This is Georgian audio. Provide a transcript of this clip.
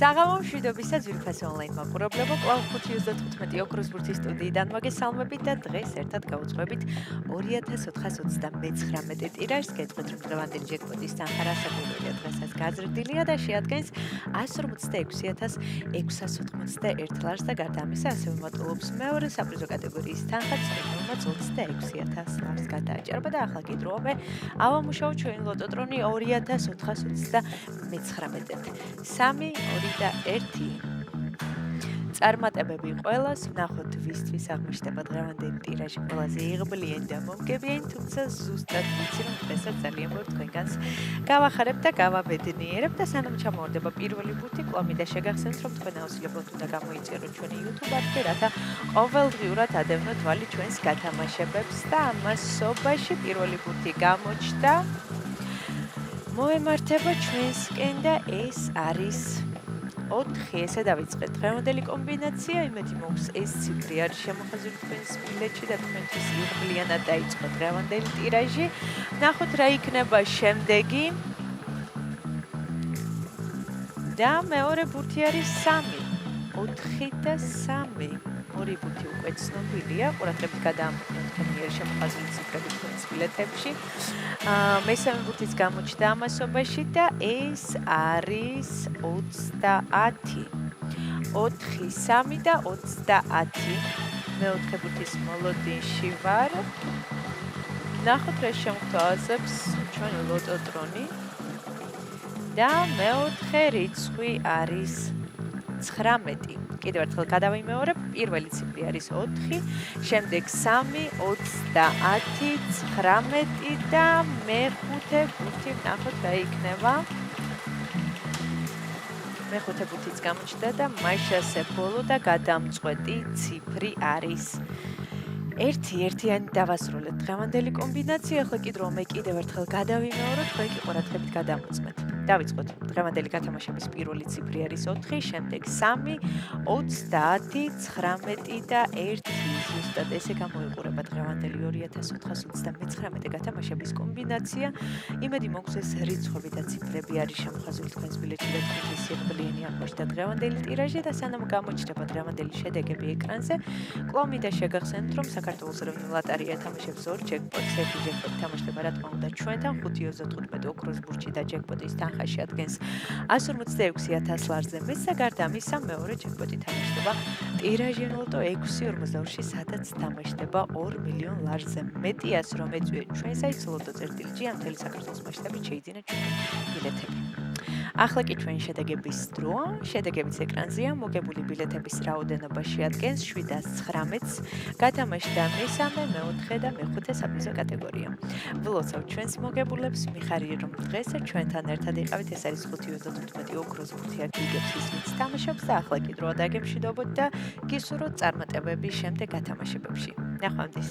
საღამო მშვიდობისა ძვირფასი ონლაინ მაყურებლებო, კვლავ 5:35 ოქროს ბურთის სტუდიიდან მოგესალმებით და დღეს ერთად გავუძღვებით 2429 ტირაჟს. გეტყვით, რომ დღევანდელი ჯეკპოტის თანხა რასაკურველია დღესაც გაზრდილია და შეადგენს 156,691 ლარს და გარდა ამისა ასევე მატულობს მეორე საპრიზო კატეგორიის თანხაც, რომელმაც 26,000 ლარს გადააჭარბა და ახლა კი დროა ავამუშაოთ ჩვენი ლოტოტრონი 2419-ად. 3, 2 და 1. წარმატებები ყველას, ვნახოთ ვისთვის აღმოჩნდება დღევანდელი ტირაჟი ყველაზე იღბლიანი და მომგებიანი, თუმცა ზუსტად ვიცი, რომ დღესაც ძალიან მორ თქვენგანს გავახარებ და გავაბედნიერებ და სანამ ჩამოვარდება პირველი ბურთი, კვლავ შეგახსენოთ, რომ თქვენ აუცილებლად უნდა გამოიწეროთ ჩვენი YouTube არხი, რათა ყოველდღიურად ადევნოთ თვალი ჩვენს გათამაშებებს და ამასობაში პირველი ბურთი გამოჩნდა. მოემართება ჩვენსკენ და ეს არის 4. ესე დავიწყეთ დღევანდელი კომბინაცია, იმედი მაქვს ეს ციფრი არის შემოხაზული თქვენს ბილეთში და თქვენთვის იღბლიანად დაიწყო დღევანდელი ტირაჟი. ნახოთ რა იქნება შემდეგი. და მეორე ბურთი არის 3, 4 და 3. ორი ბურთი უკვე ცნობილია, ყურადღებით გადაამოწმოთ თქვენი შემოხაზული ციფრები თქვენს ბილეთებში. მესამე ბურთიც გამოჩნდა ამასობაში და ეს არის 30. 4, 3 და 30. მეოთხე ბურთის მოლოდინში ვარ. ნახოთ რა შემოგთავაზებს ჩვენი ლოტოტრონი. და მეოთხე რიცხვი არის 19. კიდევ ერთხელ გადავიმეორებ, პირველი ციფრი არის 4, შემდეგ 3, 30, 19 და მეხუთე ბურთი ვნახოთ რა იქნება. მეხუთე ბურთიც გამოჩნდა და მაშასე ბოლო და გადამწყვეტი ციფრი არის 1. ერთიანი დავასრულეთ დღევანდელი კომბინაცია. ახლა კი დროა მე კიდევ ერთხელ გადავიმეორებ, თქვენ კი ყურადღებით გადამოწმეთ. დავიწყოთ. დღევანდელი გათამაშების პირველი ციფრი არის 4, შემდეგ 3, 30, 19 და 1. ზუსტად ესე გამოიყურება დღევანდელი 2429 გათამაშების კომბინაცია. იმედი მაქვს ეს რიცხვები და ციფრები არის შემოხაზული თქვენს ბილეთში და თქვენთვის იღბლიანი აღმოჩნდა დღევანდელი ტირაჟი და სანამ გამოჩნდება დღევანდელი შედეგები ეკრანზე, კვლავ მინდა შეგახსენოთ, რომ საქართველოს ეროვნული ლოტარია თამაშობს 2 ჯეკპოტს. ერთი ჯეკპოტი თამაშდება რა თქმა უნდა ჩვენთან 5:35 ოქროს ბურთში და ჯეკპოტის თანხა შეადგენს 156,000 ლარზე მეც და გარდა ამისა მეორე ჯეკპოტი თამაშდება ტირაჟიან ლოტო 6:42, სადაც თამაშდება 2 მილიონ ლარზე მეტი. ასე რომ ეწვიეთ ჩვენ საიტს lotto.gr ამ მთელი საქართველოს მასშტაბით შეიძინეთ ჩვენი ბილეთები. ახლა კი ჩვენი შედეგების დროა. შედეგებიც ეკრანზეა. მოგებული ბილეთების რაოდენობა შეადგენს 719-ს. გათამაშდა მესამე, მეოთხე და მეხუთე საპრიზო კატეგორია. ვლოცავ ჩვენს მოგებულებს, მიხარია რომ დღეს ჩვენთან ერთად იყავით. ეს არის 5:35 ოქროს ბურთი აქ იგებს ის ვინც თამაშობს და ახლა კი დროა დაგემშვიდობოთ და გისურვოთ წარმატებები შემდეგ გათამაშებებში. ნახვამდის.